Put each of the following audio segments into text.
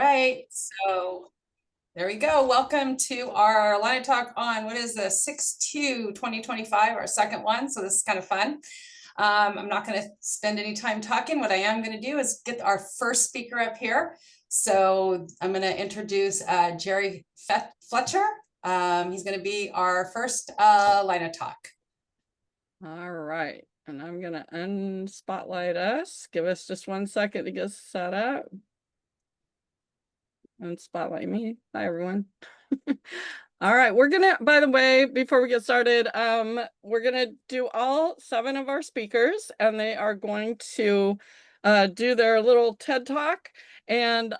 right, so there we go. Welcome to our Line Talk on what is the 6/2/2025, our second one. So this is kind of fun. I'm not going to spend any time talking. What I am going to do is get our first speaker up here. So I'm going to introduce Jerry Fletcher. He's going to be our first Line Talk. All right, and I'm going to unspotlight us. Give us just 1 second to get set up. And spotlight me. Hi, everyone. All right, we're gonna, by the way, before we get started, we're gonna do all 7 of our speakers, and they are going to do their little TED Talk, and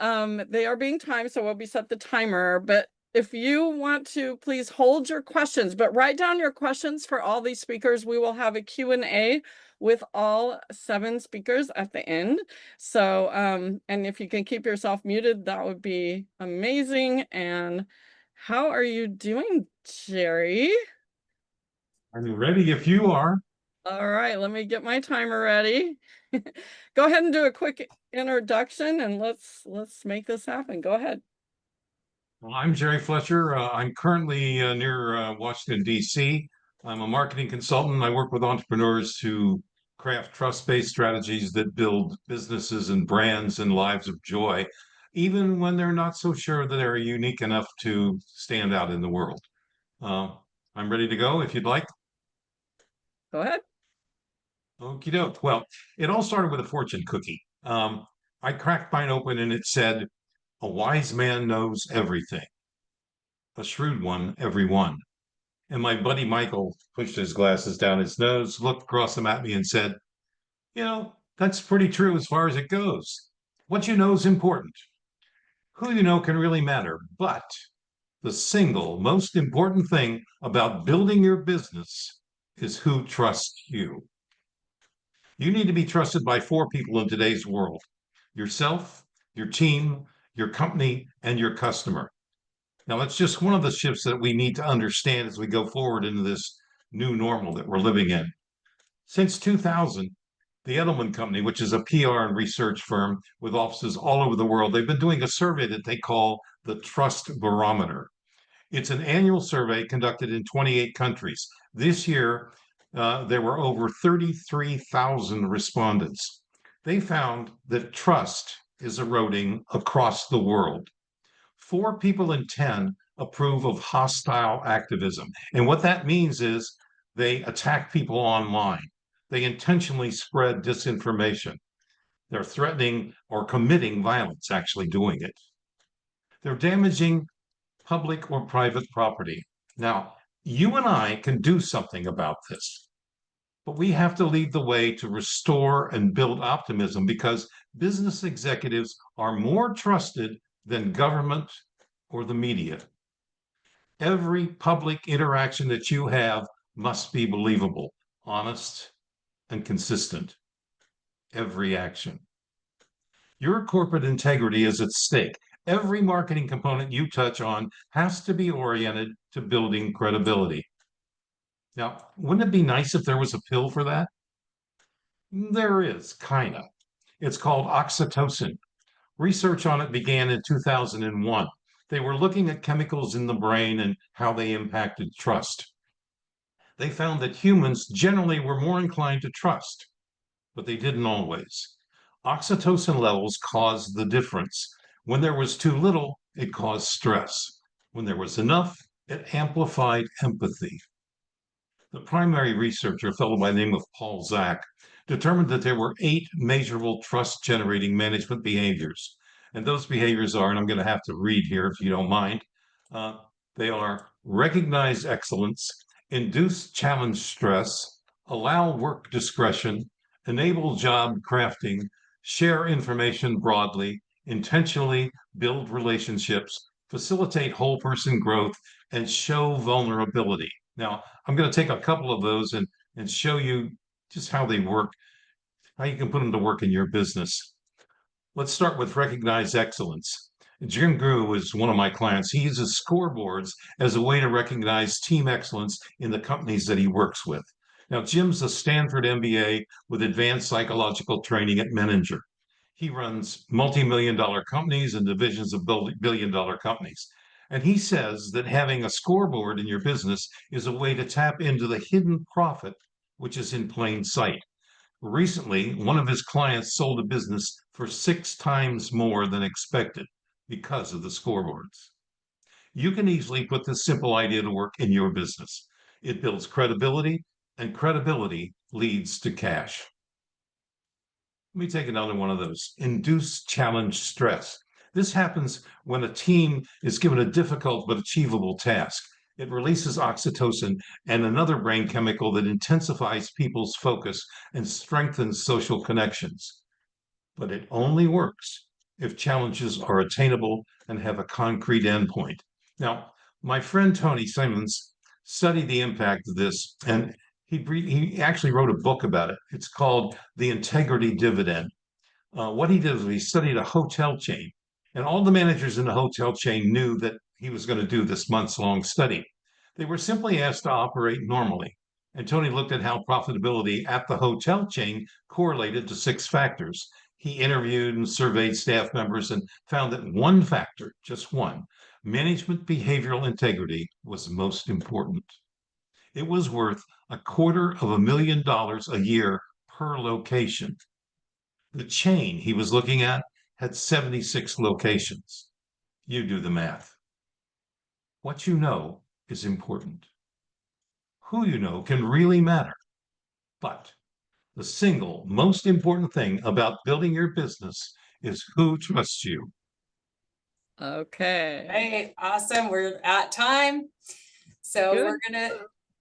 they are being timed, so we'll be set the timer. But if you want to, please hold your questions, but write down your questions for all these speakers. We will have a Q&A with all 7 speakers at the end. So, and if you can keep yourself muted, that would be amazing. And how are you doing, Jerry? I'm ready if you are. All right, let me get my timer ready. Go ahead and do a quick introduction and let's make this happen. Go ahead. Well, I'm Jerry Fletcher. I'm currently near Washington, D.C. I'm a marketing consultant. I work with entrepreneurs to craft trust-based strategies that build businesses and brands and lives of joy, even when they're not so sure that they're unique enough to stand out in the world. I'm ready to go if you'd like. Go ahead. Okie doke. Well, it all started with a fortune cookie. I cracked mine open and it said, "A wise man knows everything, a shrewd one, every one." And my buddy Michael pushed his glasses down his nose, looked across them at me, and said, that's pretty true as far as it goes. What you know is important. Who you know can really matter. But the single most important thing about building your business is who trusts you. You need to be trusted by 4 people in today's world: yourself, your team, your company, and your customer. Now, that's just one of the shifts that we need to understand as we go forward into this new normal that we're living in. Since 2000, the Edelman Company, which is a PR and research firm with offices all over the world, they've been doing a survey that they call the Trust Barometer. It's an annual survey conducted in 28 countries. This year, there were over 33,000 respondents. They found that trust is eroding across the world. 4 people in 10 approve of hostile activism. And what that means is they attack people online. They intentionally spread disinformation. They're threatening or committing violence, actually doing it. They're damaging public or private property. Now, you and I can do something about this, but we have to lead the way to restore and build optimism, because business executives are more trusted than government or the media. Every public interaction that you have must be believable, honest, and consistent. Every action. Your corporate integrity is at stake. Every marketing component you touch on has to be oriented to building credibility. Now, wouldn't it be nice if there was a pill for that? There is, kind of. It's called oxytocin. Research on it began in 2001. They were looking at chemicals in the brain and how they impacted trust. They found that humans generally were more inclined to trust, but they didn't always. Oxytocin levels caused the difference. When there was too little, it caused stress. When there was enough, it amplified empathy. The primary researcher, a fellow by the name of Paul Zak, determined that there were 8 measurable trust-generating management behaviors. And those behaviors are, and I'm going to have to read here if you don't mind, they are: recognize excellence, induce challenge stress, allow work discretion, enable job crafting, share information broadly, intentionally build relationships, facilitate whole person growth, and show vulnerability. Now, I'm going to take a couple of those and show you just how they work, how you can put them to work in your business. Let's start with recognize excellence. Jim Grew is one of my clients. He uses scoreboards as a way to recognize team excellence in the companies that he works with. Now, Jim's a Stanford MBA with advanced psychological training at Menninger. He runs multi-million-dollar companies and divisions of billion-dollar companies. And he says that having a scoreboard in your business is a way to tap into the hidden profit, which is in plain sight. Recently, one of his clients sold a business for 6 times more than expected because of the scoreboards. You can easily put this simple idea to work in your business. It builds credibility, and credibility leads to cash. Let me take another one of those. Induce challenge stress. This happens when a team is given a difficult but achievable task. It releases oxytocin and another brain chemical that intensifies people's focus and strengthens social connections. But it only works if challenges are attainable and have a concrete endpoint. Now, my friend Tony Simons studied the impact of this, and he actually wrote a book about it. It's called The Integrity Dividend. What he did was he studied a hotel chain, and all the managers in the hotel chain knew that he was going to do this months-long study. They were simply asked to operate normally. And Tony looked at how profitability at the hotel chain correlated to 6 factors. He interviewed and surveyed staff members and found that one factor, just one, management behavioral integrity, was most important. It was worth $250,000 a year per location. The chain he was looking at had 76 locations. You do the math. What you know is important. Who you know can really matter. But the single most important thing about building your business is who trusts you. Okay. Hey, awesome. We're at time. So Good. we're gonna,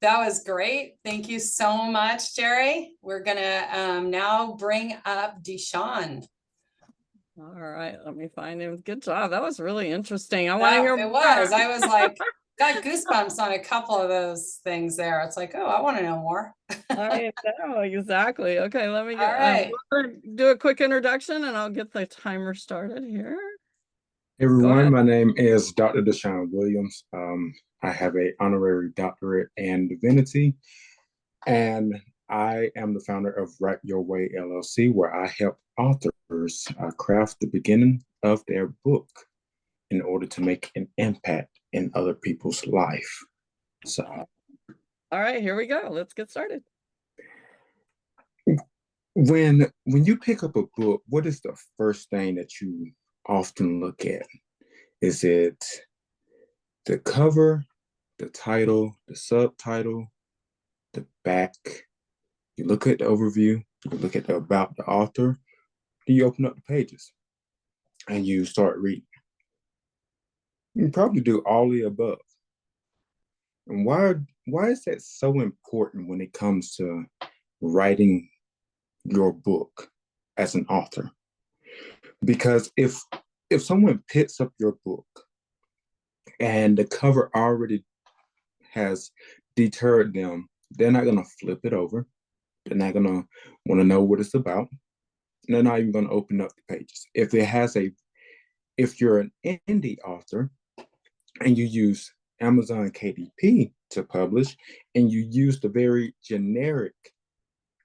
that was great. Thank you so much, Jerry. We're gonna now bring up Deshaun. All right, let me find him. Good job. That was really interesting. I want to hear It more. was. I was like, got goosebumps on a couple of those things there. It's like, oh, I want to know more. I know, exactly. Okay, let me All get right. we're gonna do a quick introduction and I'll get the timer started here. Hey everyone, my name is Dr. Deshaun Williams. I have an honorary doctorate in divinity, and I am the founder of Write Your Way LLC, where I help authors craft the beginning of their book in order to make an impact in other people's life. So, all right, here we go. Let's get started. when you pick up a book, what is the first thing that you often look at? Is it the cover, the title, the subtitle, the back? You look at the overview, you look at the about the author, then you open up the pages and you start reading. You probably do all the above. And why is that so important when it comes to writing your book as an author? Because if someone picks up your book and the cover already has deterred them, they're not going to flip it over. They're not going to want to know what it's about. And they're not even going to open up the pages. If you're an indie author and you use Amazon KDP to publish and you use the very generic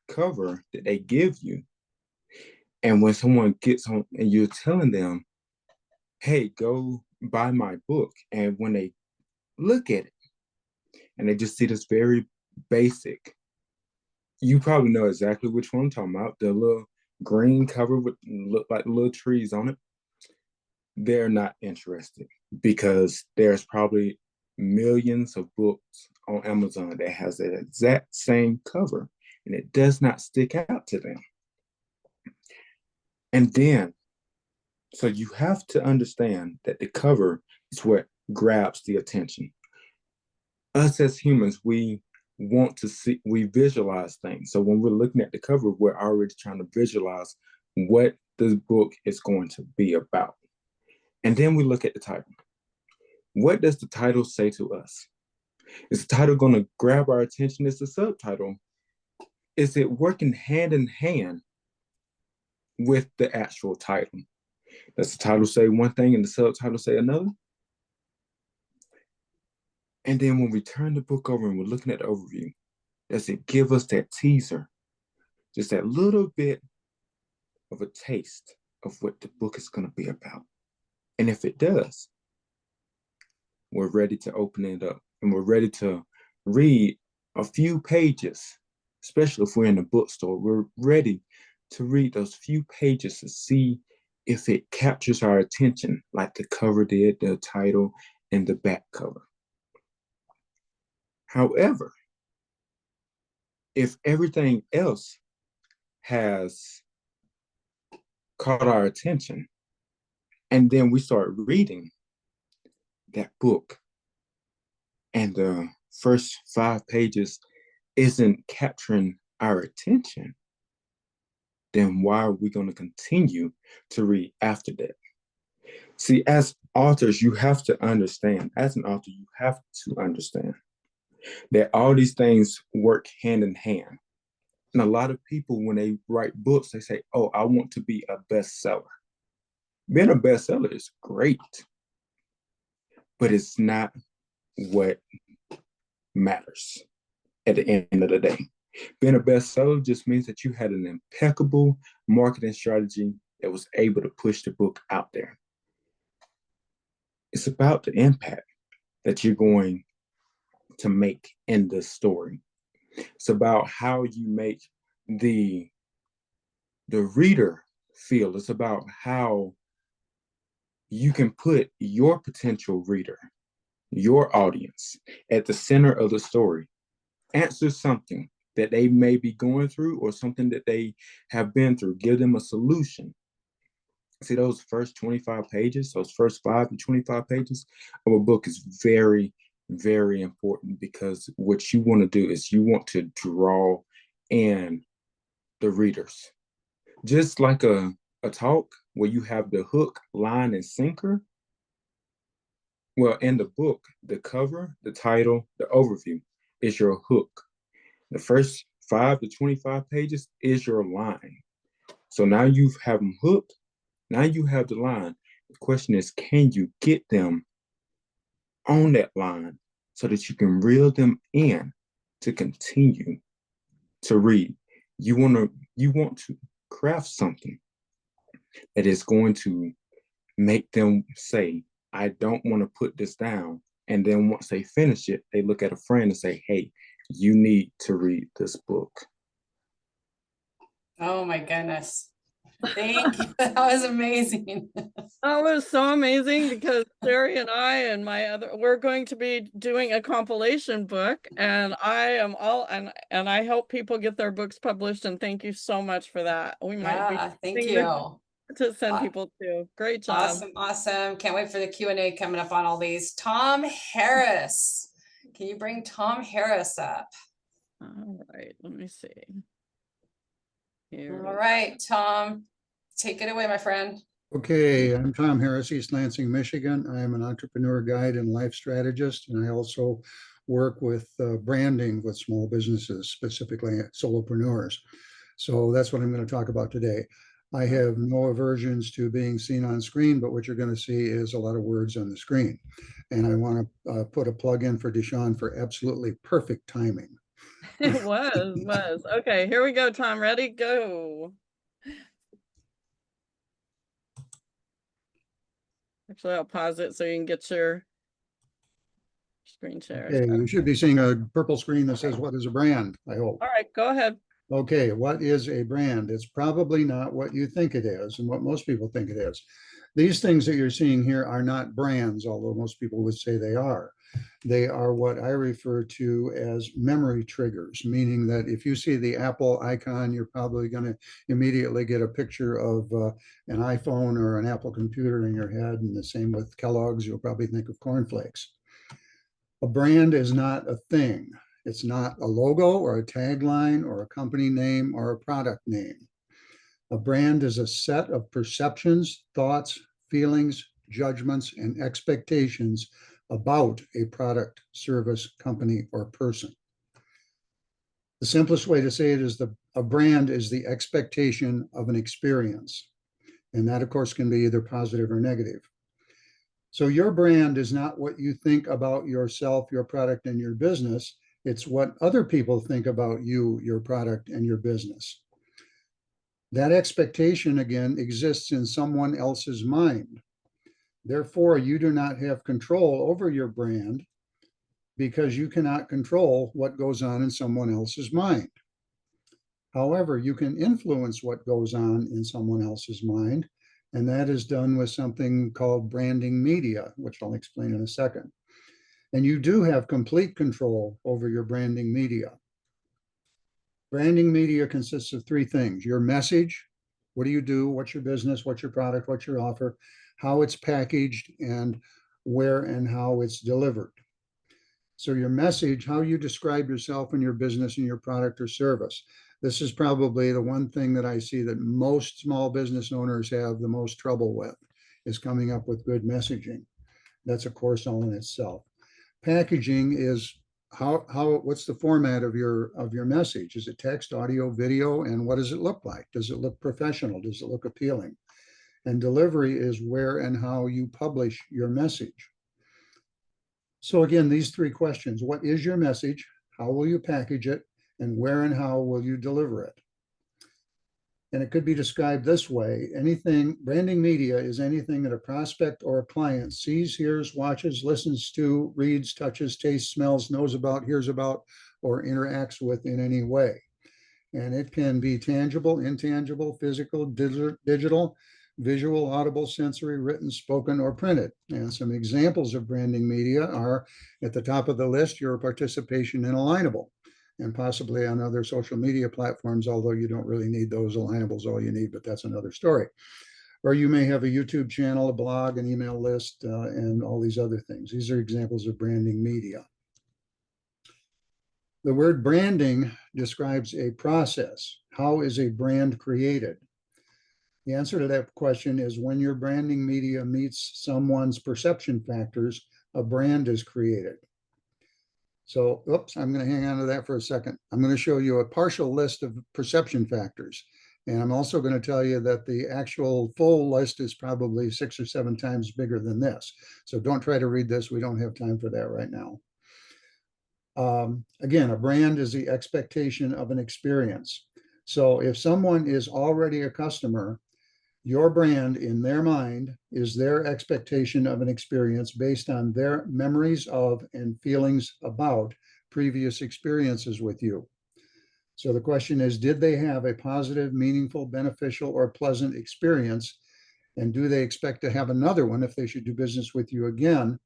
cover that they give you, and when someone gets on and you're telling them, hey, go buy my book, and when they look at it and they just see this very basic, you probably know exactly which one I'm talking about, the little green cover with look like little trees on it. They're not interested because there's probably millions of books on Amazon that has that exact same cover and it does not stick out to them. And then, so you have to understand that the cover is what grabs the attention. Us as humans, we want to see, we visualize things. So when we're looking at the cover, we're already trying to visualize what the book is going to be about. And then we look at the title. What does the title say to us? Is the title going to grab our attention? Is the subtitle? Is it working hand in hand with the actual title? Does the title say one thing and the subtitle say another? And then when we turn the book over and we're looking at the overview, does it give us that teaser? Just that little bit of a taste of what the book is going to be about. And if it does, we're ready to open it up and we're ready to read a few pages, especially if we're in the bookstore. We're ready to read those few pages to see if it captures our attention, like the cover did, the title, and the back cover. However, if everything else has caught our attention, and then we start reading that book, and the first 5 pages isn't capturing our attention, then why are we going to continue to read after that? See, as authors, you have to understand, as an author, you have to understand that all these things work hand in hand. And a lot of people, when they write books, they say, oh, I want to be a bestseller. Being a bestseller is great, but it's not what matters at the end of the day. Being a bestseller just means that you had an impeccable marketing strategy that was able to push the book out there. It's about the impact that you're going to make in the story. It's about how you make the reader feel. It's about how you can put your potential reader, your audience, at the center of the story. Answer something that they may be going through or something that they have been through. Give them a solution. See, those first 25 pages, those first 5 to 25 pages of a book is very, very important, because what you want to do is you want to draw in the readers. Just like a talk where you have the hook, line, and sinker. Well, in the book, the cover, the title, the overview is your hook. The first 5 to 25 pages is your line. So now you have them hooked. Now you have the line. The question is, can you get them on that line so that you can reel them in to continue to read? You want to craft something that is going to make them say, I don't want to put this down. And then once they finish it, they look at a friend and say, hey, you need to read this book. Oh my goodness. Thank you. That was amazing. That was so amazing, because Sherry and I and we're going to be doing a compilation book, and I am and I help people get their books published, and thank you so much for that. We might be Thank you. to send people to. Great job. Awesome. Can't wait for the Q&A coming up on all these. Tom Harris. Can you bring Tom Harris up? All right, let me see. All right, Tom, take it away, my friend. Okay, I'm Tom Harris, East Lansing, Michigan. I am an entrepreneur guide and life strategist, and I also work with branding with small businesses, specifically solopreneurs. So that's what I'm going to talk about today. I have no aversions to being seen on screen, but what you're going to see is a lot of words on the screen. And I want to put a plug in for Deshaun for absolutely perfect timing. It was. Okay, here we go, Tom. Ready? Go. Actually, I'll pause it so you can get your screen share. Okay, you should be seeing a purple screen that says, what is a brand? I hope. All right, go ahead. Okay, what is a brand? It's probably not what you think it is and what most people think it is. These things that you're seeing here are not brands, although most people would say they are. They are what I refer to as memory triggers, meaning that if you see the Apple icon, you're probably going to immediately get a picture of an iPhone or an Apple computer in your head, and the same with Kellogg's, you'll probably think of cornflakes. A brand is not a thing. It's not a logo or a tagline or a company name or a product name. A brand is a set of perceptions, thoughts, feelings, judgments, and expectations about a product, service, company, or person. The simplest way to say it is a brand is the expectation of an experience. And that, of course, can be either positive or negative. So your brand is not what you think about yourself, your product, and your business. It's what other people think about you, your product, and your business. That expectation, again, exists in someone else's mind. Therefore, you do not have control over your brand because you cannot control what goes on in someone else's mind. However, you can influence what goes on in someone else's mind, and that is done with something called branding media, which I'll explain in a second. And you do have complete control over your branding media. Branding media consists of three things: your message, what do you do, what's your business, what's your product, what's your offer, how it's packaged, and where and how it's delivered. So your message, how you describe yourself and your business and your product or service. This is probably the one thing that I see that most small business owners have the most trouble with, is coming up with good messaging. That's a course all in itself. Packaging is what's the format of your message? Is it text, audio, video, and what does it look like? Does it look professional? Does it look appealing? And delivery is where and how you publish your message. So again, these three questions: what is your message? How will you package it? And where and how will you deliver it? And it could be described this way: branding media is anything that a prospect or a client sees, hears, watches, listens to, reads, touches, tastes, smells, knows about, hears about, or interacts with in any way. And it can be tangible, intangible, physical, digital, visual, audible, sensory, written, spoken, or printed. And some examples of branding media are, at the top of the list, your participation in Alignable, and possibly on other social media platforms, although you don't really need those. Alignables all you need, but that's another story. Or you may have a YouTube channel, a blog, an email list, and all these other things. These are examples of branding media. The word branding describes a process. How is a brand created? The answer to that question is when your branding media meets someone's perception factors, a brand is created. So, I'm going to hang on to that for a second. I'm going to show you a partial list of perception factors. And I'm also going to tell you that the actual full list is probably 6 or 7 times bigger than this. So don't try to read this. We don't have time for that right now. Again, a brand is the expectation of an experience. So if someone is already a customer, your brand in their mind is their expectation of an experience based on their memories of and feelings about previous experiences with you. So the question is, did they have a positive, meaningful, beneficial, or pleasant experience? And do they expect to have another one if they should do business with you again?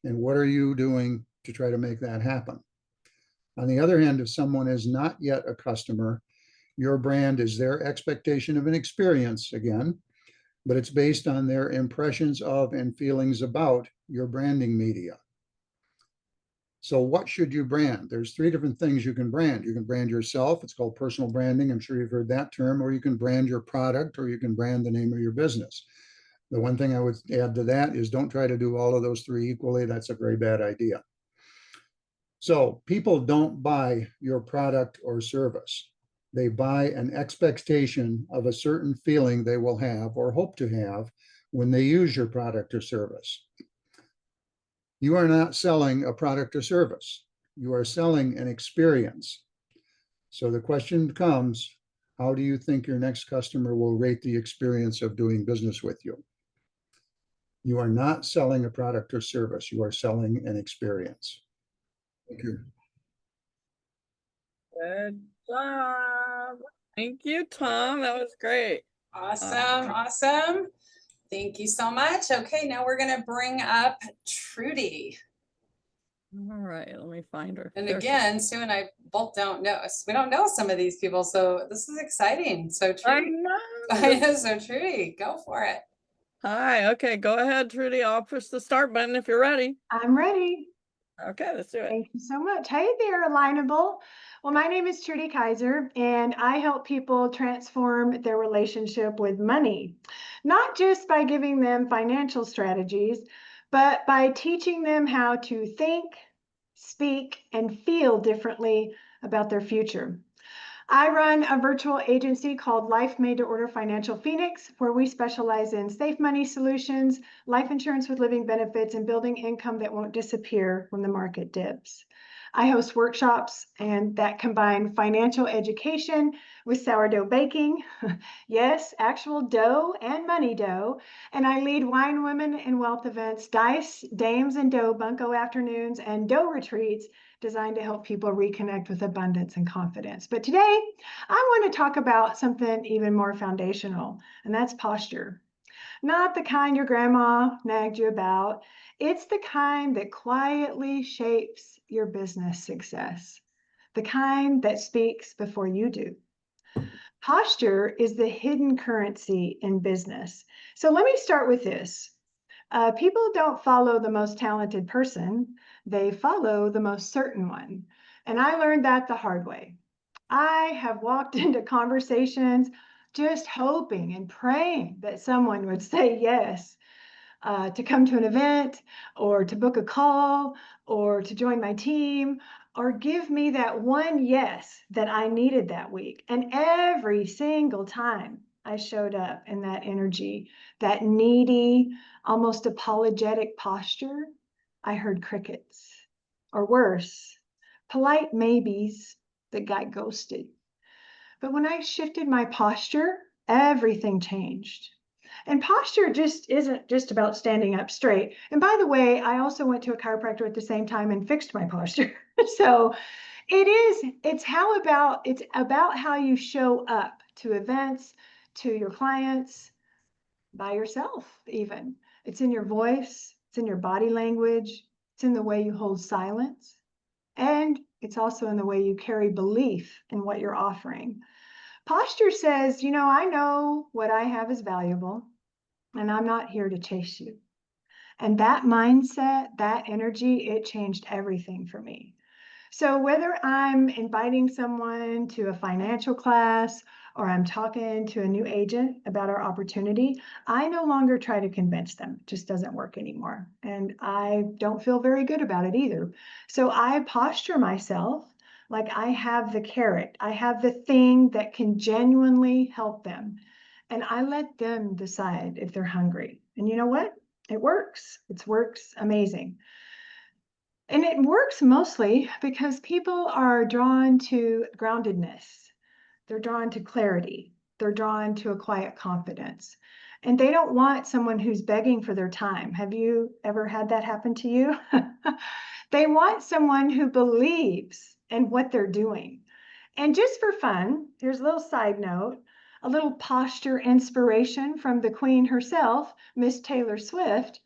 And what are you doing to try to make that happen? On the other hand, if someone is not yet a customer, your brand is their expectation of an experience again, but it's based on their impressions of and feelings about your branding media. So what should you brand? There's 3 different things you can brand. You can brand yourself. It's called personal branding. I'm sure you've heard that term. Or you can brand your product, or you can brand the name of your business. The one thing I would add to that is don't try to do all of those 3 equally. That's a very bad idea. So people don't buy your product or service. They buy an expectation of a certain feeling they will have or hope to have when they use your product or service. You are not selling a product or service. You are selling an experience. So the question becomes, how do you think your next customer will rate the experience of doing business with you? You are not selling a product or service. You are selling an experience. Thank you. Good job. Thank you, Tom. That was great. Awesome, awesome. Thank you so much. Okay, now we're going to bring up Trudi. All right, let me find her. And There she again, Sue and I both don't know. We don't know some of these people, so this is exciting. So is. I Trudi, know. so Trudi, go for it. Hi. Okay, go ahead, Trudy. I'll push the start button if you're ready. I'm ready. Okay, let's do it. Thank you so much. Hey there, Alignable. Well, my name is Trudi Kayser, and I help people transform their relationship with money, not just by giving them financial strategies, but by teaching them how to think, speak, and feel differently about their future. I run a virtual agency called Life Made to Order Financial Phoenix, where we specialize in safe money solutions, life insurance with living benefits, and building income that won't disappear when the market dips. I host workshops and that combine financial education with sourdough baking. Yes, actual dough and money dough. And I lead wine women and wealth events, dice, dames and dough bunko afternoons, and dough retreats designed to help people reconnect with abundance and confidence. But today I want to talk about something even more foundational, and that's posture. Not the kind your grandma nagged you about. It's the kind that quietly shapes your business success, the kind that speaks before you do. Posture is the hidden currency in business. So let me start with this. People don't follow the most talented person, they follow the most certain one. And I learned that the hard way. I have walked into conversations just hoping and praying that someone would say yes to come to an event or to book a call or to join my team or give me that one yes that I needed that week. And every single time I showed up in that energy, that needy, almost apologetic posture, I heard crickets, or worse, polite maybes that got ghosted. But when I shifted my posture, everything changed. And posture just isn't just about standing up straight. And by the way, I also went to a chiropractor at the same time and fixed my posture. So it's about how you show up to events, to your clients, by yourself even. It's in your voice, it's in your body language, it's in the way you hold silence, and it's also in the way you carry belief in what you're offering. Posture says, I know what I have is valuable, and I'm not here to chase you. And that mindset, that energy, it changed everything for me. So whether I'm inviting someone to a financial class or I'm talking to a new agent about our opportunity, I no longer try to convince them. It just doesn't work anymore. And I don't feel very good about it either. So I posture myself like I have the carrot. I have the thing that can genuinely help them. And I let them decide if they're hungry. And you know what? It works. It works amazing. And it works mostly because people are drawn to groundedness. They're drawn to clarity. They're drawn to a quiet confidence. And they don't want someone who's begging for their time. Have you ever had that happen to you? They want someone who believes in what they're doing. And just for fun, here's a little side note, a little posture inspiration from the queen herself, Miss Taylor Swift.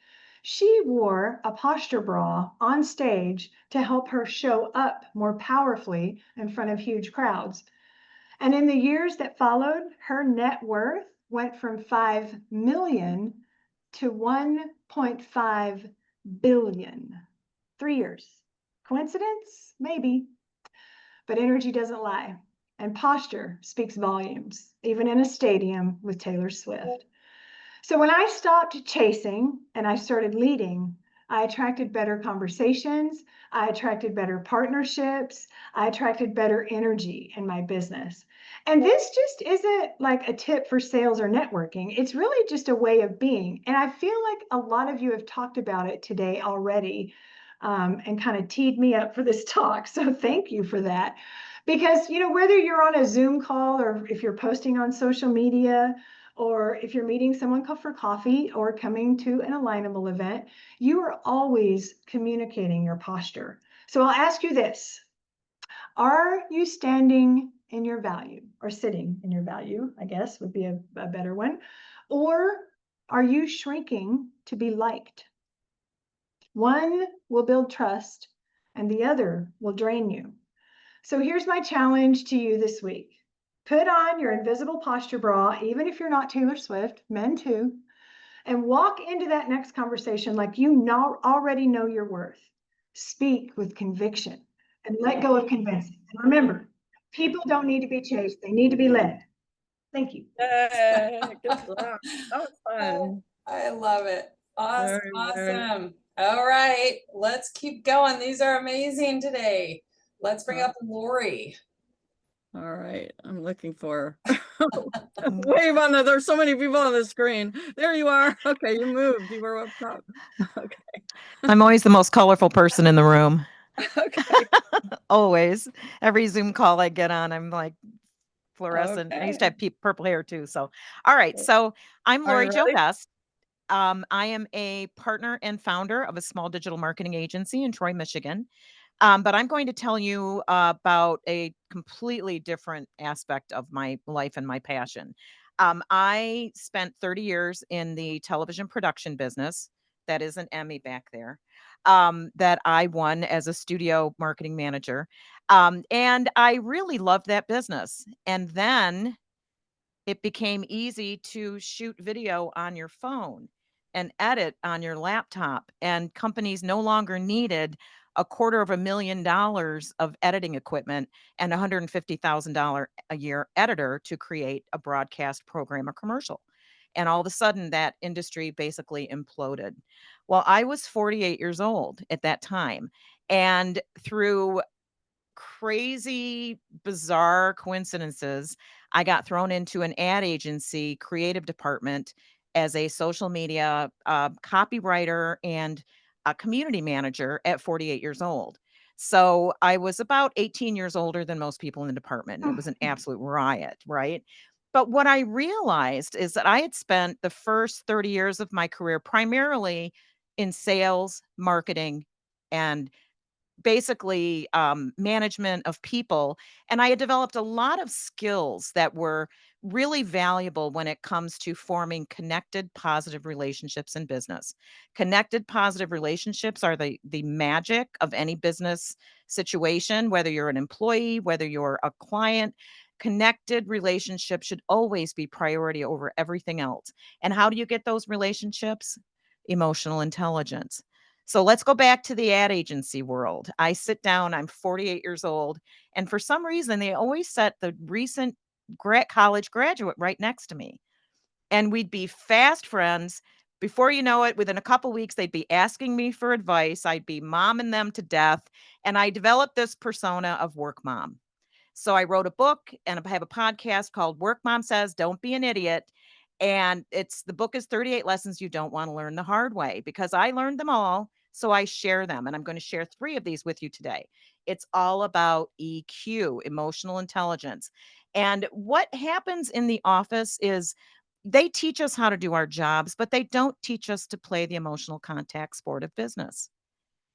She wore a posture bra on stage to help her show up more powerfully in front of huge crowds. And in the years that followed, her net worth went from 5 million to 1.5 billion. 3 years. Coincidence? Maybe. But energy doesn't lie. And posture speaks volumes, even in a stadium with Taylor Swift. So when I stopped chasing and I started leading, I attracted better conversations, I attracted better partnerships, I attracted better energy in my business. And this just isn't like a tip for sales or networking. It's really just a way of being. And I feel like a lot of you have talked about it today already and kind of teed me up for this talk. So thank you for that. Because, whether you're on a Zoom call or if you're posting on social media, or if you're meeting someone for coffee or coming to an Alignable event, you are always communicating your posture. So I'll ask you this. Are you standing in your value, or sitting in your value, I guess would be a better one? Or are you shrinking to be liked? One will build trust and the other will drain you. So here's my challenge to you this week. Put on your invisible posture bra, even if you're not Taylor Swift, men too, and walk into that next conversation like already know your worth. Speak with conviction and let go of convincing. And remember, people don't need to be chased. They need to be led. Thank you. Good job. That was fun. I love it. Awesome. Very. Awesome. All right, let's keep going. These are amazing today. Let's bring up Lori. All right, I'm looking for wave on the, there's so many people on the screen. There you are. Okay, you moved. You were up top. Okay. I'm always the most colorful person in the room. Okay. always. Every Zoom call I get on, I'm like fluorescent. I used to Okay. have purple hair too. So, all right. So I'm Are Lori you Jo ready? Best. I am a partner and founder of a small digital marketing agency in Troy, Michigan. But I'm going to tell you about a completely different aspect of my life and my passion. I spent 30 years in the television production business. That is an Emmy back there. That I won as a studio marketing manager. And I really loved that business. And then it became easy to shoot video on your phone and edit on your laptop, and companies no longer needed $250,000 of editing equipment and $150,000 a year editor to create a broadcast program or commercial. And all of a sudden, that industry basically imploded. Well, I was 48 years old at that time. And through crazy, bizarre coincidences, I got thrown into an ad agency creative department as a social media copywriter and a community manager at 48 years old. So I was about 18 years older than most people in the department, and it was an absolute riot, right? But what I realized is that I had spent the first 30 years of my career primarily in sales, marketing, and basically management of people. And I had developed a lot of skills that were really valuable when it comes to forming connected, positive relationships in business. Connected, positive relationships are the magic of any business situation, whether you're an employee, whether you're a client. Connected relationships should always be priority over everything else. And how do you get those relationships? Emotional intelligence. So let's go back to the ad agency world. I sit down, I'm 48 years old, and for some reason, they always set the recent college graduate right next to me. And we'd be fast friends. Before you know it, within a couple weeks, they'd be asking me for advice. I'd be momming them to death. And I developed this persona of work mom. So I wrote a book and I have a podcast called Work Mom Says, Don't Be an Idiot. And the book is 38 lessons you don't want to learn the hard way, because I learned them all. So I share them, and I'm going to share 3 of these with you today. It's all about EQ, emotional intelligence. And what happens in the office is they teach us how to do our jobs, but they don't teach us to play the emotional contact sport of business.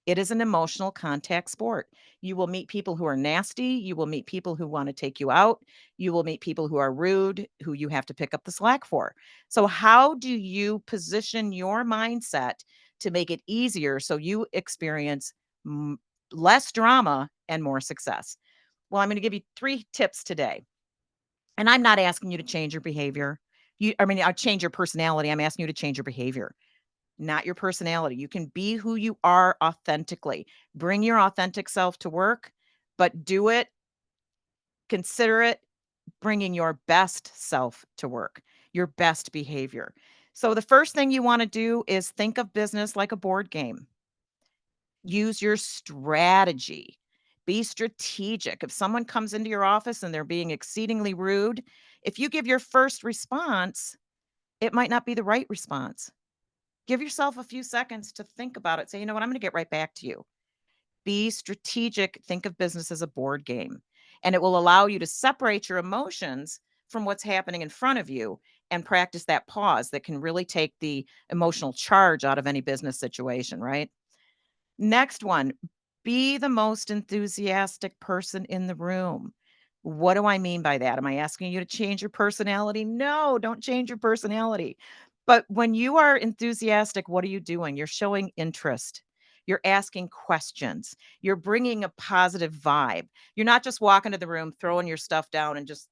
It is an emotional contact sport. You will meet people who are nasty. You will meet people who want to take you out. You will meet people who are rude, who you have to pick up the slack for. So, how do you position your mindset to make it easier so you experience less drama and more success? Well, I'm going to give you 3 tips today. And I'm not asking you to change your behavior. I'll change your personality. I'm asking you to change your behavior, not your personality. You can be who you are authentically. Bring your authentic self to work, but do it, consider it bringing your best self to work, your best behavior. So the first thing you want to do is think of business like a board game. Use your strategy. Be strategic. If someone comes into your office and they're being exceedingly rude, if you give your first response, it might not be the right response. Give yourself a few seconds to think about it. Say, you know what, I'm going to get right back to you. Be strategic. Think of business as a board game, and it will allow you to separate your emotions from what's happening in front of you and practice that pause that can really take the emotional charge out of any business situation, right? Next one, be the most enthusiastic person in the room. What do I mean by that? Am I asking you to change your personality? No, don't change your personality. But when you are enthusiastic, what are you doing? You're showing interest. You're asking questions. You're bringing a positive vibe. You're not just walking to the room, throwing your stuff down and just,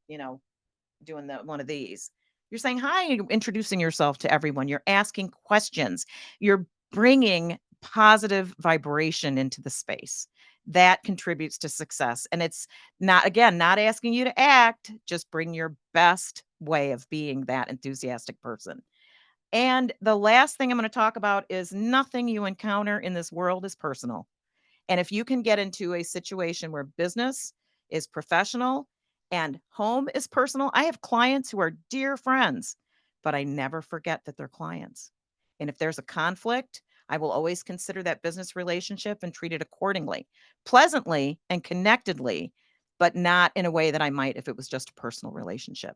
doing one of these. You're saying hi, you're introducing yourself to everyone. You're asking questions. You're bringing positive vibration into the space. That contributes to success. And it's not, again, not asking you to act, just bring your best way of being that enthusiastic person. And the last thing I'm going to talk about is nothing you encounter in this world is personal. And if you can get into a situation where business is professional and home is personal, I have clients who are dear friends, but I never forget that they're clients. And if there's a conflict, I will always consider that business relationship and treat it accordingly, pleasantly and connectedly, but not in a way that I might if it was just a personal relationship.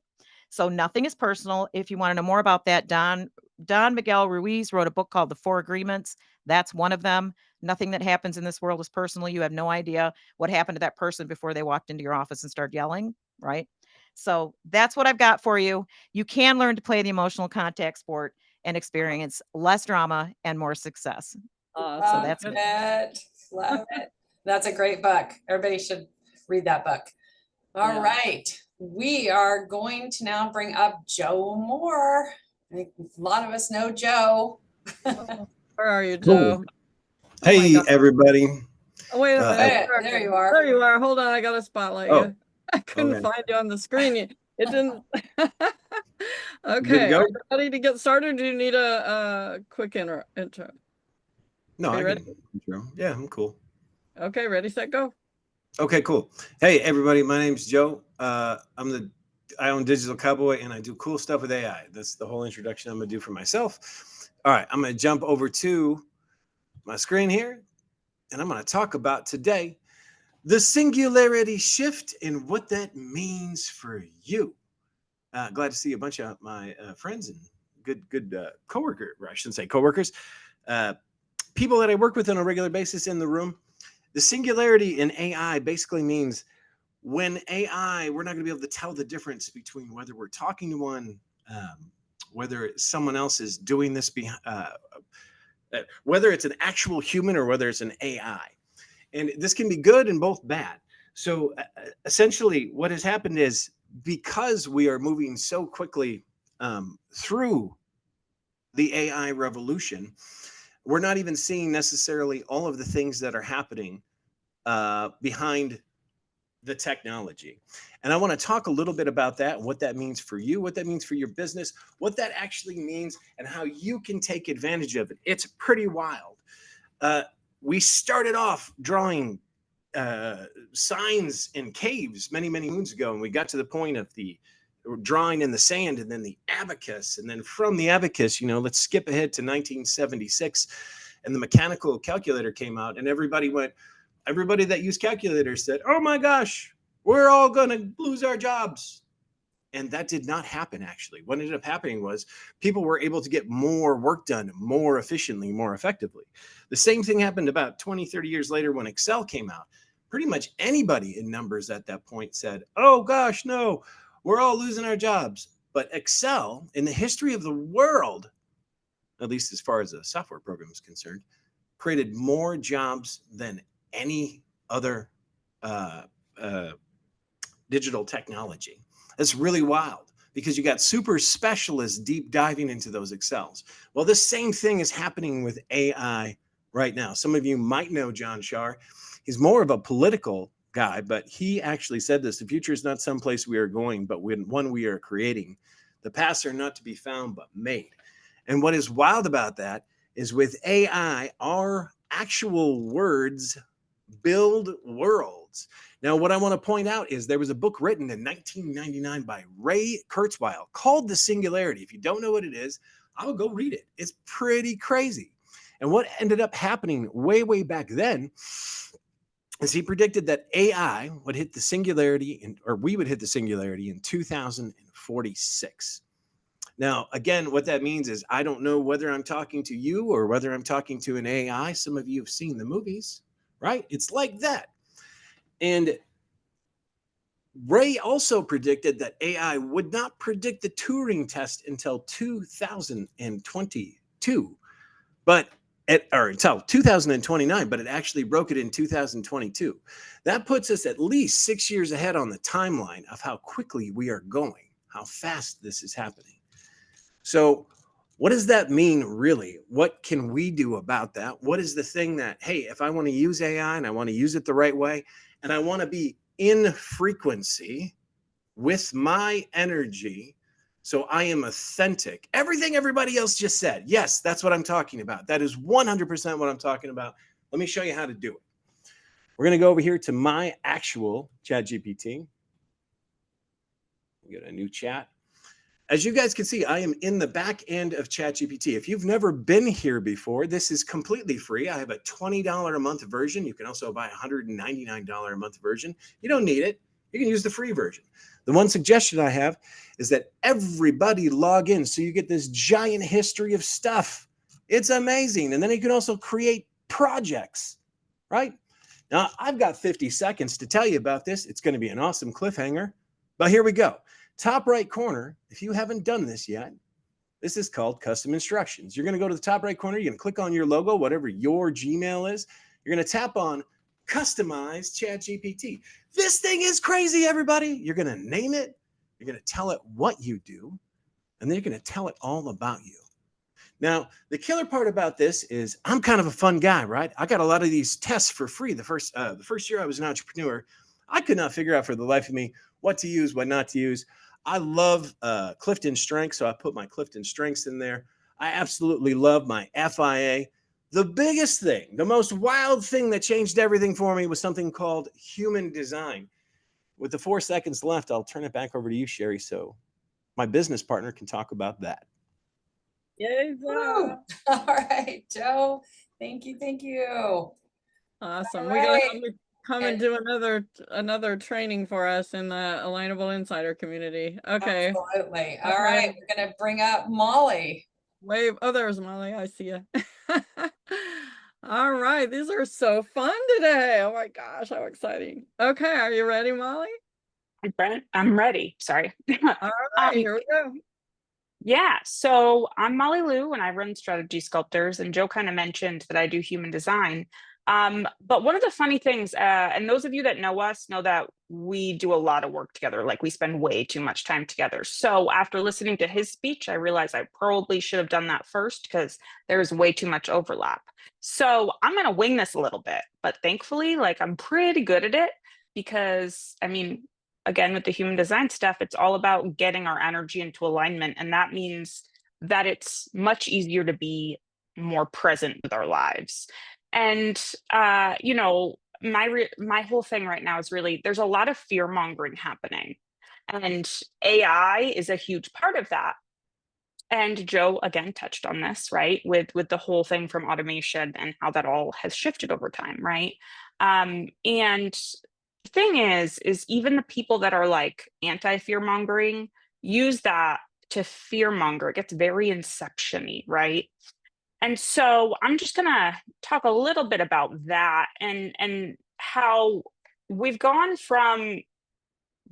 So nothing is personal. If you want to know more about that, Don Miguel Ruiz wrote a book called The Four Agreements. That's one of them. Nothing that happens in this world is personal. You have no idea what happened to that person before they walked into your office and started yelling, right? So that's what I've got for you. You can learn to play the emotional contact sport and experience less drama and more success. Awesome. So Love that's me. it. Love it. That's a great book. Everybody should read that book. All Yeah. right. We are going to now bring up Joe Moore. I think a lot of us know Joe. Where are you, Cool. Joe? Oh my Hey, God. everybody. Oh, wait a minute. There you are. There you are. Hold on. I got to spotlight Oh, you. I couldn't okay. find you on the screen. It didn't. Good to Okay. go? Are you ready to get started? Do you need a quick intro? No, Are you I ready? can intro. Yeah, I'm cool. Okay. Ready, set, go. Okay, cool. Hey, everybody. My name's Joe. I own Digital Cowboy, and I do cool stuff with AI. That's the whole introduction I'm going to do for myself. All right, I'm going to jump over to my screen here, and I'm going to talk about today the singularity shift and what that means for you. Glad to see a bunch of my friends and good coworkers, or I shouldn't say coworkers, people that I work with on a regular basis in the room. The singularity in AI basically means when AI, we're not going to be able to tell the difference between whether we're talking to one, whether someone else is doing this, whether it's an actual human or whether it's an AI. And this can be good and both bad. So essentially what has happened is because we are moving so quickly through the AI revolution, we're not even seeing necessarily all of the things that are happening behind the technology. And I want to talk a little bit about that and what that means for you, what that means for your business, what that actually means, and how you can take advantage of it. It's pretty wild. We started off drawing signs in caves many moons ago, and we got to the point of the drawing in the sand and then the abacus, and then from the abacus, let's skip ahead to 1976, and the mechanical calculator came out, and everybody that used calculators said, oh my gosh, we're all gonna lose our jobs. And that did not happen. Actually, what ended up happening was people were able to get more work done more efficiently, more effectively. The same thing happened about 20-30 years later when Excel came out. Pretty much anybody in numbers at that point said, oh gosh, no, we're all losing our jobs. But Excel, in the history of the world, at least as far as a software program is concerned, created more jobs than any other digital technology. That's really wild because you got super specialists deep diving into those Excels. Well, the same thing is happening with AI right now. Some of you might know John Shar. He's more of a political guy, but he actually said this: the future is not someplace we are going, but one we are creating. The paths are not to be found, but made. And what is wild about that is with AI, our actual words build worlds. Now, what I want to point out is there was a book written in 1999 by Ray Kurzweil called The Singularity. If you don't know what it is, I will go read it. It's pretty crazy. And what ended up happening way back then is he predicted that AI would hit the singularity, or we would hit the singularity in 2046. Now, again, what that means is I don't know whether I'm talking to you or whether I'm talking to an AI. Some of you have seen the movies, right? It's like that. And Ray also predicted that AI would not predict the Turing test until 2022, until 2029, but it actually broke it in 2022. That puts us at least 6 years ahead on the timeline of how quickly we are going, how fast this is happening. So what does that mean, really? What can we do about that? What is the thing that, hey, if I want to use AI and I want to use it the right way, and I want to be in frequency with my energy, so I am authentic. Everything everybody else just said. Yes, that's what I'm talking about. That is 100% what I'm talking about. Let me show you how to do it. We're going to go over here to my actual ChatGPT. We got a new chat. As you guys can see, I am in the back end of ChatGPT. If you've never been here before, this is completely free. I have a $20 a month version. You can also buy a $199 a month version. You don't need it. You can use the free version. The one suggestion I have is that everybody log in so you get this giant history of stuff. It's amazing. And then you can also create projects, right? Now, I've got 50 seconds to tell you about this. It's going to be an awesome cliffhanger, but here we go. Top right corner, if you haven't done this yet, this is called custom instructions. You're going to go to the top right corner. You're going to click on your logo, whatever your Gmail is. You're going to tap on customize ChatGPT. This thing is crazy, everybody. You're going to name it. You're going to tell it what you do, and then you're going to tell it all about you. Now, the killer part about this is I'm kind of a fun guy, right? I got a lot of these tests for free. The first year I was an entrepreneur, I could not figure out for the life of me what to use, what not to use. I love Clifton Strengths, so I put my Clifton Strengths in there. I absolutely love my FIA. The biggest thing, the most wild thing that changed everything for me was something called human design. With the 4 seconds left, I'll turn it back over to you, Sherry, so my business partner can talk about that. Yay, Woo. All right, Joe. Thank you. Thank you. awesome. All We're gonna right. have to come and do another training for us in the Alignable Insider community. Okay. Absolutely. All Okay. right. We're going to bring up Mollie. Wave. Oh, there's Molly. I see you. All right. These are so fun today. Oh my gosh, how exciting. Okay. Are you ready, Molly? I'm ready. Sorry. All right. Here we go. Yeah. So I'm Mollie Lou and I run Strategy Sculptors. And Joe kind of mentioned that I do human design. But one of the funny things, and those of you that know us know that we do a lot of work together. Like we spend way too much time together. So after listening to his speech, I realized I probably should have done that first because there's way too much overlap. So I'm going to wing this a little bit, but thankfully, like I'm pretty good at it because I mean, again, with the human design stuff, it's all about getting our energy into alignment. And that means that it's much easier to be more present with our lives. And, you know, my whole thing right now is really, there's a lot of fear mongering happening. And AI is a huge part of that. And Joe, again, touched on this, right? With the whole thing from automation and how that all has shifted over time, right? And the thing is even the people that are like anti-fear mongering use that to fear monger. It gets very inception-y, right? And so I'm just gonna talk a little bit about that and how we've gone from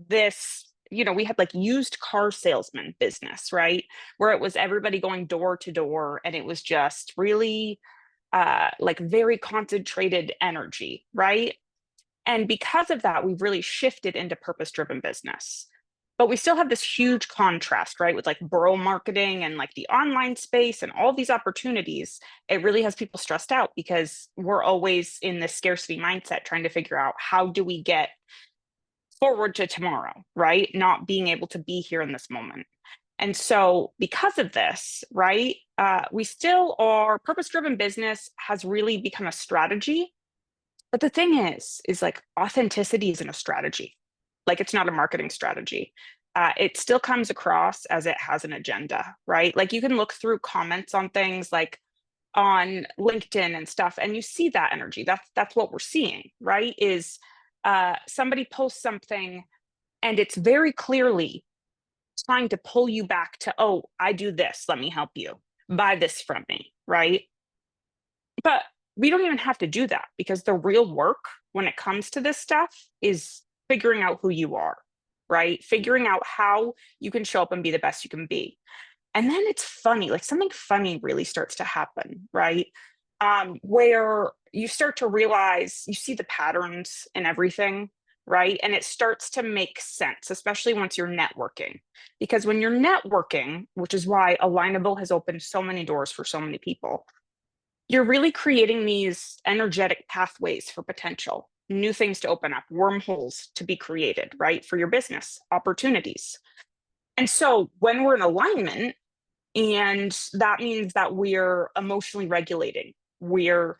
this, you know, we had like used car salesman business, right? Where it was everybody going door to door and it was just really like very concentrated energy, right? And because of that, we've really shifted into purpose-driven business. But we still have this huge contrast, right? With like borough marketing and like the online space and all these opportunities. It really has people stressed out because we're always in this scarcity mindset trying to figure out how do we get forward to tomorrow, right? Not being able to be here in this moment. And so because of this, right, we still are purpose-driven business has really become a strategy. But the thing is like authenticity isn't a strategy. Like it's not a marketing strategy. It still comes across as it has an agenda, right? Like you can look through comments on things like on LinkedIn and stuff, and you see that energy. That's what we're seeing, right? Is somebody posts something and it's very clearly trying to pull you back to, oh, I do this, let me help you. Buy this from me, right? But we don't even have to do that because the real work when it comes to this stuff is figuring out who you are, right? Figuring out how you can show up and be the best you can be. And then it's funny, like something funny really starts to happen, right? Where you start to realize, you see the patterns in everything, right? And it starts to make sense, especially once you're networking. Because when you're networking, which is why Alignable has opened so many doors for so many people, you're really creating these energetic pathways for potential, new things to open up, wormholes to be created, right? For your business, opportunities. And so when we're in alignment, and that means that we're emotionally regulating, we're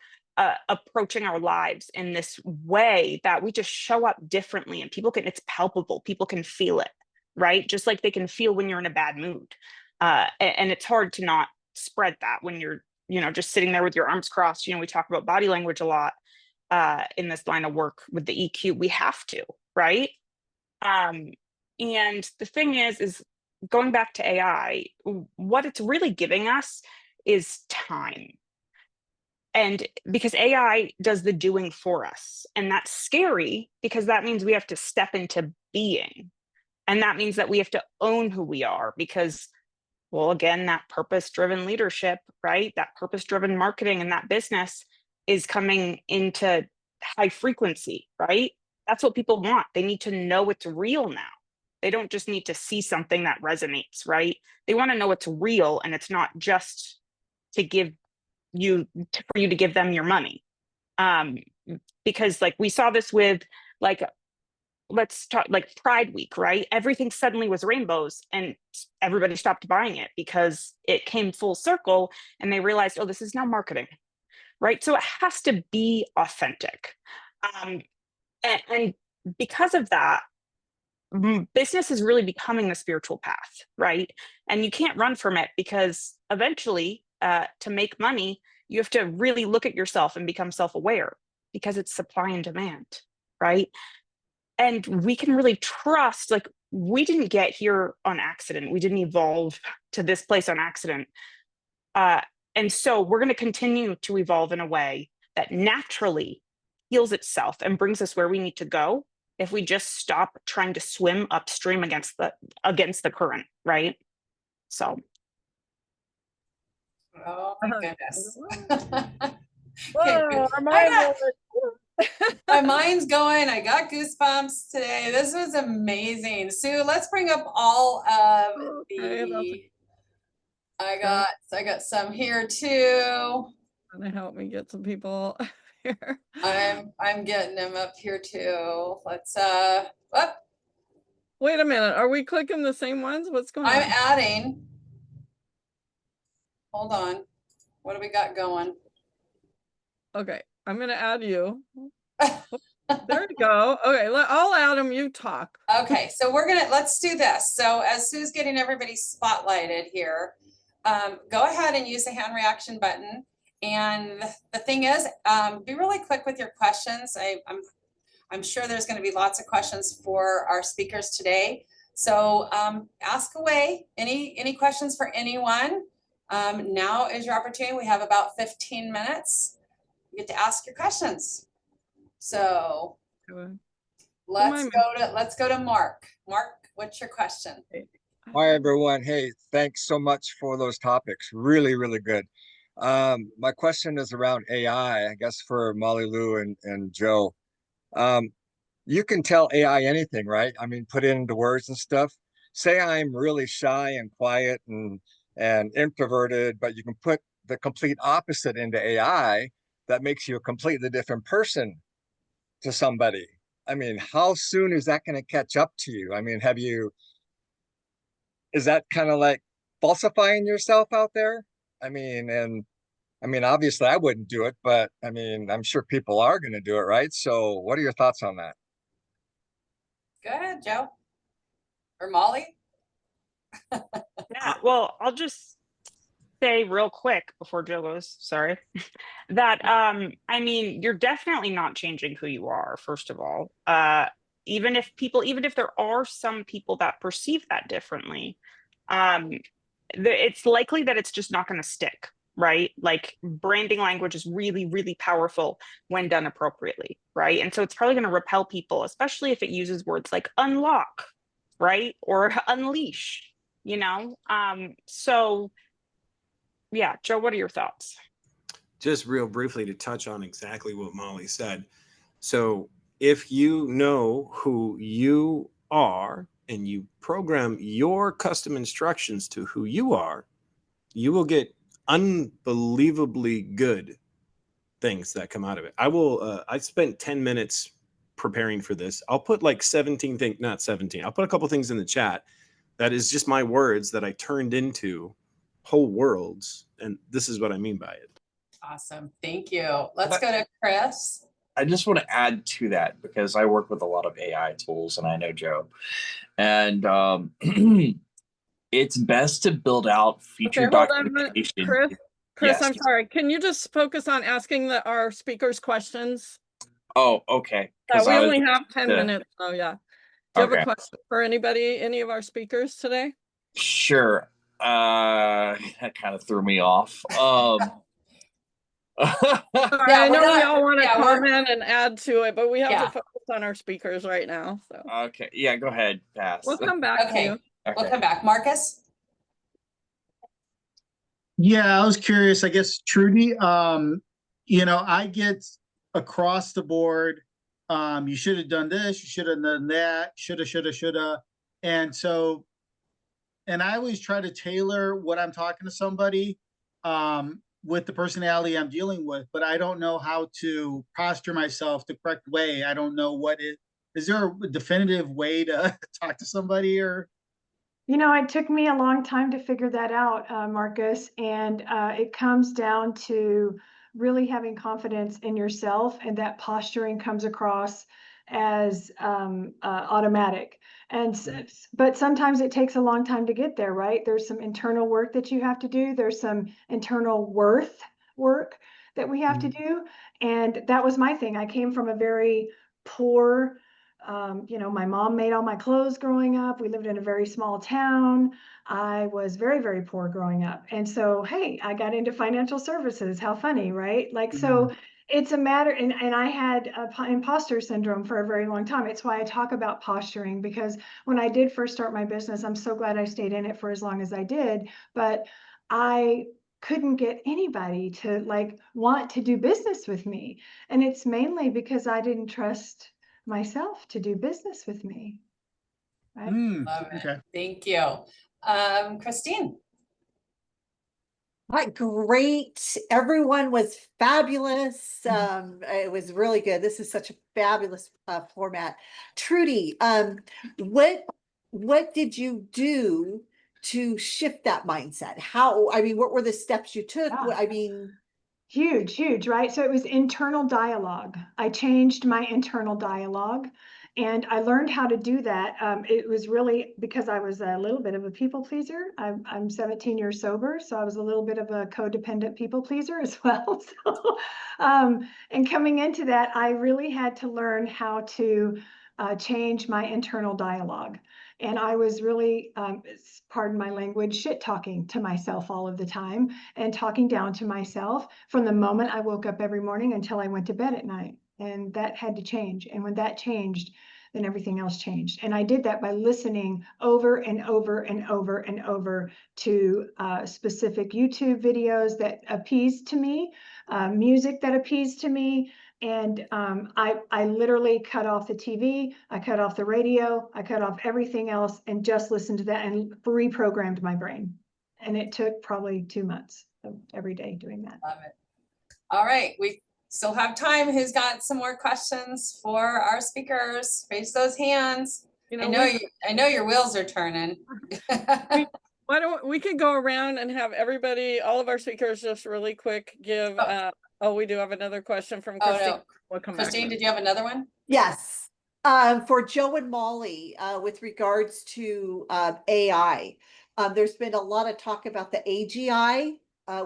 approaching our lives in this way that we just show up differently and people can, it's palpable, people can feel it, right? Just like they can feel when you're in a bad mood. And it's hard to not spread that when you're, just sitting there with your arms crossed. We talk about body language a lot in this line of work with the EQ. We have to, right? And the thing is going back to AI, what it's really giving us is time. And because AI does the doing for us, and that's scary because that means we have to step into being. And that means that we have to own who we are because, well, again, that purpose-driven leadership, right? That purpose-driven marketing and that business is coming into high frequency, right? That's what people want. They need to know it's real now. They don't just need to see something that resonates, right? They want to know it's real and it's not just to give you, for you to give them your money. Because like we saw this with let's talk like Pride Week, right? Everything suddenly was rainbows and everybody stopped buying it because it came full circle and they realized, oh, this is now marketing, right? So it has to be authentic. And because of that, business is really becoming the spiritual path, right? And you can't run from it because eventually to make money, you have to really look at yourself and become self-aware because it's supply and demand, right? And we can really trust, like we didn't get here on accident. We didn't evolve to this place on accident. And so we're going to continue to evolve in a way that naturally heals itself and brings us where we need to go if we just stop trying to swim upstream against the current, right? So. Oh my goodness. Whoa, My mind's going. I got goosebumps today. This was amazing. Sue, let's bring up all of the. I got some here too. Gonna help me get some people here. I'm getting them up here too. Let's Wait a minute. Are we clicking the same ones? What's going on? I'm adding. Hold on. What do we got going? Okay, I'm gonna add you. There you go. Okay, I'll add them. You talk. Okay, so let's do this. So as Sue's getting everybody spotlighted here, go ahead and use the hand reaction button. And the thing is, be really quick with your questions. I'm sure there's going to be lots of questions for our speakers today. So ask away. Any questions for anyone? Now is your opportunity. We have about 15 minutes. You get to ask your questions. So let's go to Mark. Mark, what's your question? Hi, everyone. Hey, thanks so much for those topics. Really, really good. My question is around AI, I guess for Mollie Lou and Joe. You can tell AI anything, right? I mean, put it into words and stuff. Say I'm really shy and quiet and introverted, but you can put the complete opposite into AI that makes you a completely different person to somebody. I mean, how soon is that going to catch up to you? I mean, is that kind of like falsifying yourself out there? I mean, obviously I wouldn't do it, but I mean, I'm sure people are going to do it, right? So what are your thoughts on that? Go ahead, Joe. Or Mollie? Yeah, well, I'll just say real quick before Joe goes, sorry, that I mean, you're definitely not changing who you are, first of all. Even if there are some people that perceive that differently, it's likely that it's just not going to stick, right? Like branding language is really, really powerful when done appropriately, right? And so it's probably going to repel people, especially if it uses words like unlock, right? Or unleash, so yeah, Joe, what are your thoughts? Just real briefly to touch on exactly what Mollie said. So if you know who you are and you program your custom instructions to who you are, you will get unbelievably good things that come out of it. I spent 10 minutes preparing for this. I'll put like 17 things, not 17. I'll put a couple things in the chat that is just my words that I turned into whole worlds. And this is what I mean by it. Awesome. Thank you. Let's go to Chris. I just want to add to that because I work with a lot of AI tools, and I know Joe. And it's best to build out feature Okay, hold on a minute. documentation. Chris, Yes. I'm sorry. Can you just focus on asking our speakers questions? Oh, okay. We only have 10 minutes, so yeah. Do you have a Okay. question for anybody, any of our speakers today? Sure. That kind of threw me off. Sorry, Yeah, I know we're we not- all want to yeah, we're- comment and add to it, but we have Yeah. to focus on our speakers right now. So Okay. Yeah, go ahead. Pass. we'll come back to Okay, you. we'll Okay. come back. Marcus? Yeah, I was curious, I guess, Trudy, you know, I get across the board, you should have done this, you should have done that, shoulda. And so, and I always try to tailor what I'm talking to somebody, with the personality I'm dealing with, but I don't know how to posture myself the correct way. I don't know is there a definitive way to talk to somebody or? You know, it took me a long time to figure that out, Marcus, and it comes down to really having confidence in yourself, and that posturing comes across as automatic. And but sometimes it takes a long time to get there, right? There's some internal work that you have to do. There's some internal work that we have to do, and that was my thing. I came from a very poor. You know, my mom made all my clothes growing up. We lived in a very small town. I was very, very poor growing up. And so, hey, I got into financial services. How funny, right? Like, so it's a matter, and I had imposter syndrome for a very long time. It's why I talk about posturing, because when I did first start my business, I'm so glad I stayed in it for as long as I did, but I couldn't get anybody to like want to do business with me. And it's mainly because I didn't trust myself to do business with me. Right? Love it. Okay. Thank you. Christine? Hi, great. Everyone was fabulous. It was really good. This is such a fabulous format. Trudy, what did you do to shift that mindset? What were the steps you took? Huge, right? So it was internal dialogue. I changed my internal dialogue, and I learned how to do that. It was really because I was a little bit of a people pleaser. I'm 17 years sober, so I was a little bit of a codependent people pleaser as well. So, and coming into that, I really had to learn how to change my internal dialogue. And I was really, pardon my language, shit talking to myself all of the time and talking down to myself from the moment I woke up every morning until I went to bed at night. And that had to change. And when that changed, then everything else changed. And I did that by listening over and over and over and over to specific YouTube videos that appeased to me, music that appeased to me. And I literally cut off the TV, I cut off the radio, I cut off everything else and just listened to that and reprogrammed my brain. And it took probably 2 months of every day doing that. Love it. All right, we still have time. Who's got some more questions for our speakers? Raise those hands. You know, I know your wheels are turning. Why don't we could go around and have everybody, all of our speakers, just really quick give. We do have another question from Christine. No. We'll come Christine, back. did you have another one? Yes. For Joe and Mollie, with regards to AI, there's been a lot of talk about the AGI,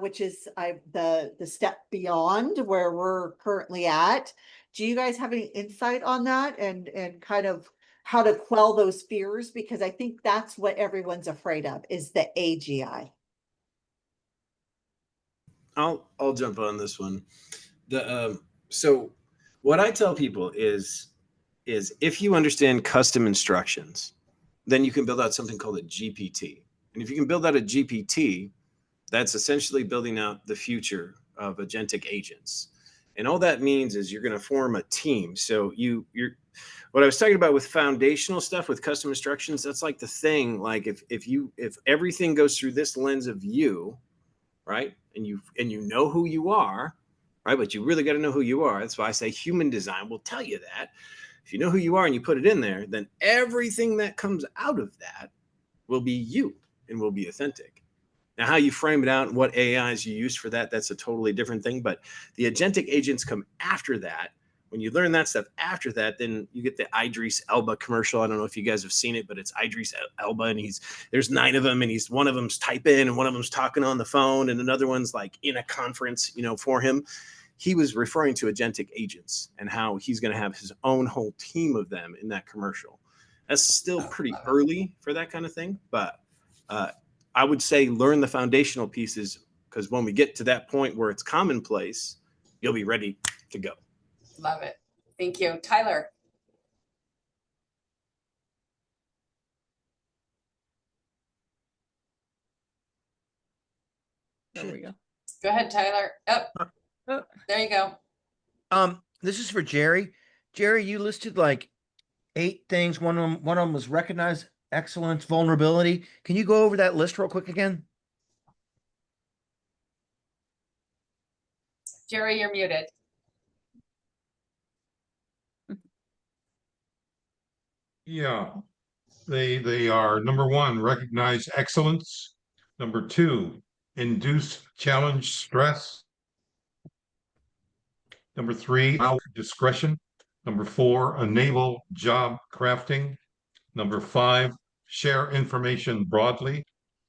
which is the step beyond where we're currently at. Do you guys have any insight on that and kind of how to quell those fears? Because I think that's what everyone's afraid of, is the AGI. I'll jump on this one. So what I tell people is if you understand custom instructions, then you can build out something called a GPT. And if you can build out a GPT, that's essentially building out the future of agentic agents. And all that means is you're going to form a team. So you're what I was talking about with foundational stuff with custom instructions, that's like the thing, like if everything goes through this lens of you, right? And you know who you are, right? But you really got to know who you are. That's why I say human design will tell you that. If you know who you are and you put it in there, then everything that comes out of that will be you and will be authentic. Now, how you frame it out and what AIs you use for that, that's a totally different thing. But the agentic agents come after that, When you learn that stuff after that, then you get the Idris Elba commercial. I don't know if you guys have seen it, but it's Idris Elba, and there's 9 of them, and one of them's typing, and one of them's talking on the phone, and another one's like in a conference, for him. He was referring to agentic agents and how he's going to have his own whole team of them in that commercial. That's still pretty early for that kind of thing, but I would say learn the foundational pieces, because when we get to that point where it's commonplace, you'll be ready to go. Love it. Thank you. Tyler. There we go. Go ahead, Tyler. Oh, there you go. This is for Jerry. Jerry, you listed like 8 things. One of them was recognize excellence, vulnerability. Can you go over that list real quick again? Jerry, you're muted. Yeah, they are: number 1, recognize excellence; number 2, induce challenge stress; number 3, allow discretion; number 4, enable job crafting; number 5, share information broadly;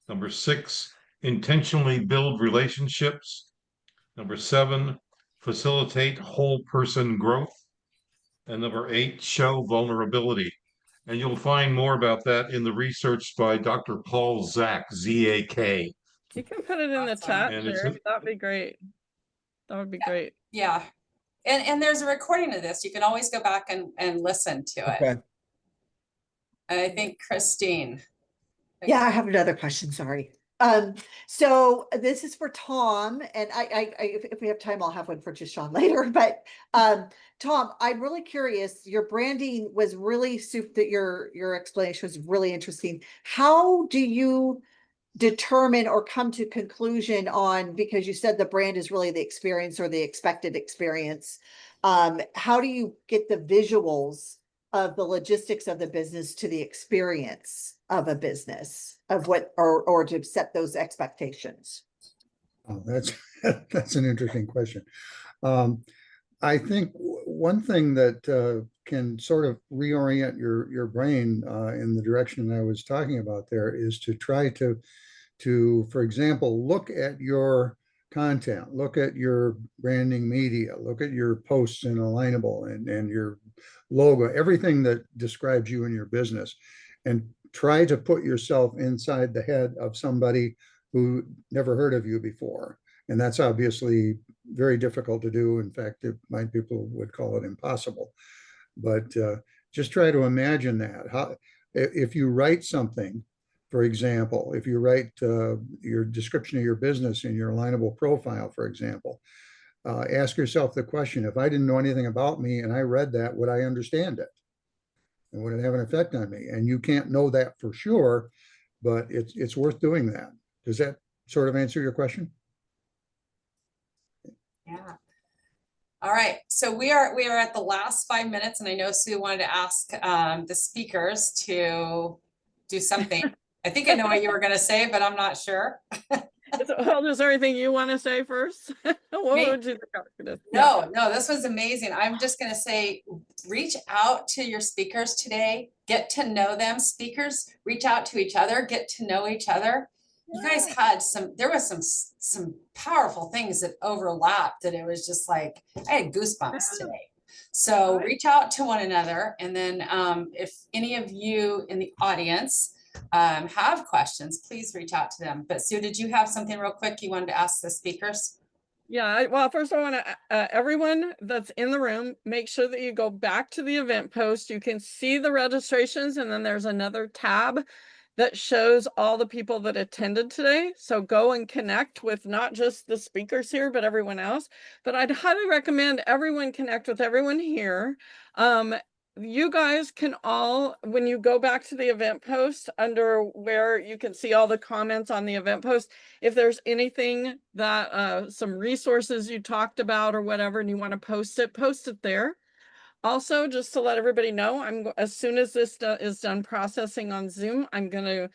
number 6, intentionally build relationships; number 7, facilitate whole person growth; and number 8, show vulnerability. And you'll find more about that in the research by Dr. Paul Zak, Z-A-K. You can put it in the chat, Jerry. That'd be great. That would be great. Yeah. And there's a recording of this. You can always go back and listen to it. Okay. And I think Christine. Yeah, I have another question. Sorry. So this is for Tom, and if we have time, I'll have one for Deshaun later. But Tom, I'm really curious. Your branding was really that your explanation was really interesting. How do you determine or come to conclusion on, because you said the brand is really the experience or the expected experience? How do you get the visuals of the logistics of the business to the experience of a business, of what, or to set those expectations? Oh, that's an interesting question. I think one thing that can sort of reorient your brain in the direction I was talking about there is to try to, for example, look at your content, look at your branding media, look at your posts in Alignable and your logo, everything that describes you and your business, and try to put yourself inside the head of somebody who never heard of you before. And that's obviously very difficult to do. In fact, people would call it impossible. But just try to imagine that. How, if you write something, for example, if you write your description of your business in your Alignable profile, for example, ask yourself the question: if I didn't know anything about me and I read that, would I understand it? And would it have an effect on me? And you can't know that for sure, but it's worth doing that. Does that sort of answer your question? Yeah. All right. So we are at the last 5 minutes, and I know Sue wanted to ask the speakers to do something. I think I know what you were going to say, but I'm not sure. Well, is there anything you want to say first? What would you think? No, this was amazing. I'm just going to say, reach out to your speakers today, get to know them. Speakers, reach out to each other, get to know each other. You guys had there was some powerful things that overlapped, and it was just like, I had goosebumps today. So reach out to one another. And then if any of you in the audience have questions, please reach out to them. But Sue, did you have something real quick you wanted to ask the speakers? Yeah, well, first I want to, everyone that's in the room, make sure that you go back to the event post. You can see the registrations, and then there's another tab that shows all the people that attended today. So go and connect with not just the speakers here, but everyone else. But I'd highly recommend everyone connect with everyone here. You guys can all, when you go back to the event post, under where you can see all the comments on the event post, if there's anything that some resources you talked about or whatever, and you want to post it there. Also, just to let everybody know, as soon as this is done processing on Zoom, I'm going to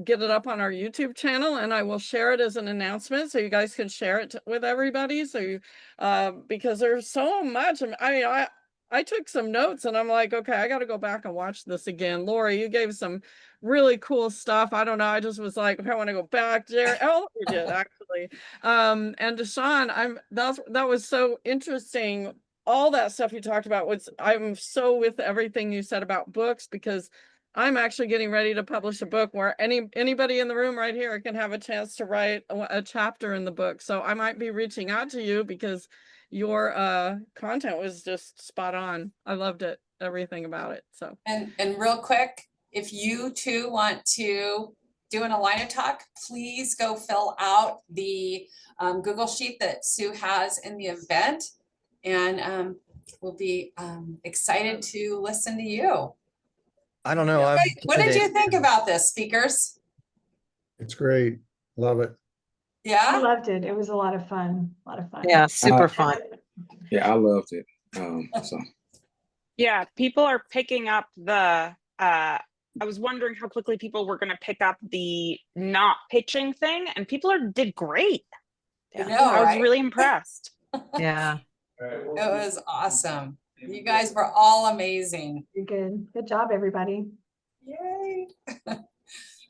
get it up on our YouTube channel, and I will share it as an announcement so you guys can share it with everybody. So you, because there's so much. I mean, I took some notes and I'm like, okay, I got to go back and watch this again. Lori, you gave some really cool stuff. I don't know. I just was like, okay, I want to go back. Jerry, oh, you did actually. And Deshaun, that was so interesting. All that stuff you talked about I'm so with everything you said about books, because I'm actually getting ready to publish a book where anybody in the room right here can have a chance to write a chapter in the book. So I might be reaching out to you because your content was just spot on. I loved it, everything about it. So and real quick, if you too want to do an Aligna talk, please go fill out the Google sheet that Sue has in the event, and we'll be excited to listen to you. I don't know. What did you think about this, speakers? It's great. Love it. I Yeah, loved it. It was a lot of fun. A lot of fun. Yeah, super fun. Yeah, I loved it. So Yeah, people are picking up the I was wondering how quickly people were going to pick up the not pitching thing, and people did great. I know, I was right? really impressed. Yeah. It was awesome. You guys were all amazing. You're good. Good job, everybody. Yay.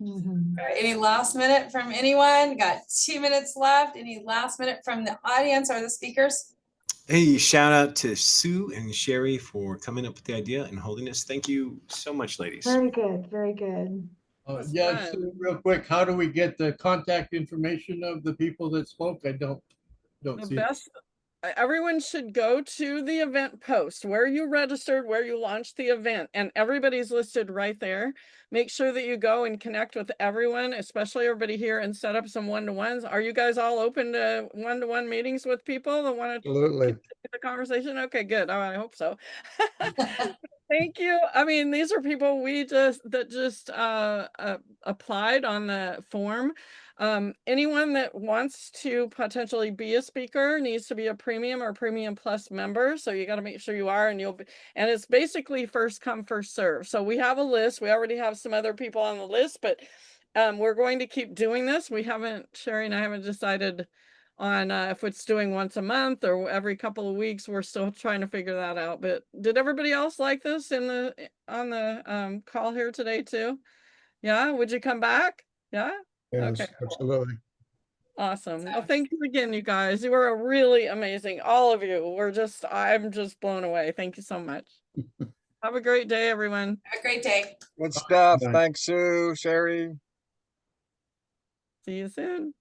Mhm. All right, any last minute from anyone? Got 2 minutes left. Any last minute from the audience or the speakers? Hey, shout out to Sue and Sherry for coming up with the idea and holding this. Thank you so much, ladies. Very good. Very good. Yeah, fun. so real quick, how do we get the contact information of the people that spoke? I don't The see it. best, everyone should go to the event post where you registered, where you launched the event, and everybody's listed right there. Make sure that you go and connect with everyone, especially everybody here, and set up some one-to-ones. Are you guys all open to one-to-one meetings with people that want to Absolutely. continue the conversation? Okay, good. Oh, I hope so. Thank you. I mean, these are people that just applied on the form. Anyone that wants to potentially be a speaker needs to be a premium or premium plus member. So you got to make sure you are, and and it's basically first come, first serve. So we have a list. We already have some other people on the list, but we're going to keep doing this. Sherry and I haven't decided on if it's doing once a month or every couple of weeks. We're still trying to figure that out. But did everybody else like this on the call here today too? Yeah, would you come back? Yeah. Yes, Okay. absolutely. Awesome. Well, thank you again, you guys. You were really amazing. All of you I'm just blown away. Thank you so much. Have a great day, everyone. Have a great day. Good stuff. Bye. Thanks, Sue, Sherry. See you soon.